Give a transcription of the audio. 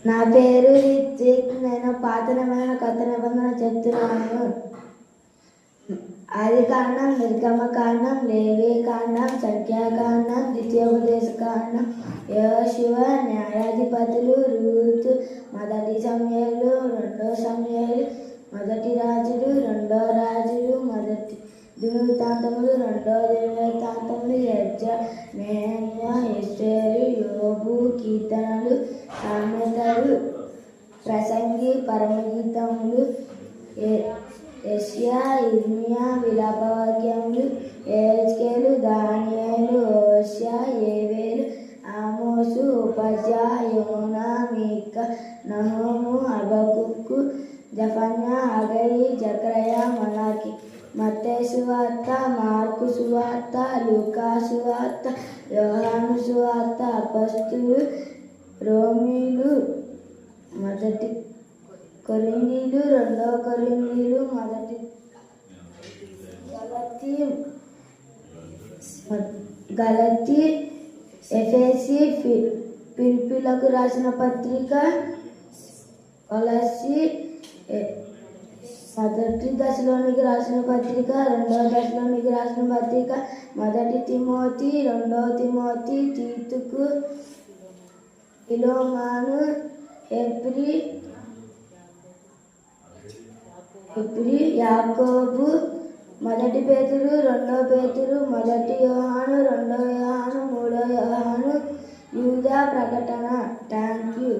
నా పేరు రిత్విక్. నేను పాత నిబంధన కొత్త నిబంధన చెప్తున్నాను. ఆది కాండం, నిర్గమకాండం, లేవీకాండం, సంఖ్యాకాండం, ద్వితీయోపదేశకాండం, యోషువ, న్యాయాధిపతులు, రూతు, మొదటి సమూయేలు, రెండో సమూయేలు, మొదటి రాజులు, రెండో రాజులు, మొదటి దినవృత్తాంతములు, రెండో దినవృత్తాంతములు, యెజ్రా, నెహెమ్యా, ఎస్తేరు, యోబు, కీర్తనలు, సామెతలు, ప్రసంగి, పరమగీతములు, యెషయా, ఇర్మీయా, విలాపవాక్యములు, యెహెజ్కేలు, దానియేలు, హోషేయ, యోవేలు, ఆమోసు, ఓబద్యా, యోనా, మీకా, నహూము, హబక్కూకు, జెఫన్యా, హగ్గై, జకర్యా, మలాకి. మత్తయి సువార్త, మార్కు సువార్త, లూకా సువార్త, యోహాను సువార్త, అపొస్తలులు, రోమీలు, మొదటి కొరింథీలు, రెండో కొరింథీలు, మొదటి గలతీ, ఎఫెసీ, ఫిలిప్పీలకు రాసిన పత్రిక, కొలస్సీ, మొదటి దశలోనికి రాసిన పత్రిక, రెండవ దశలోనికి రాసిన పత్రిక, మొదటి తిమోతి, రెండవ తిమోతి, తీతుకు, ఫిలోమాను, హెబ్రీ, యాకోబు, మొదటి పేతురు, రెండవ పేతురు, మొదటి యోహాను, రెండవ యోహాను, మూడవ యోహాను, యూదా, ప్రకటన. Thank you.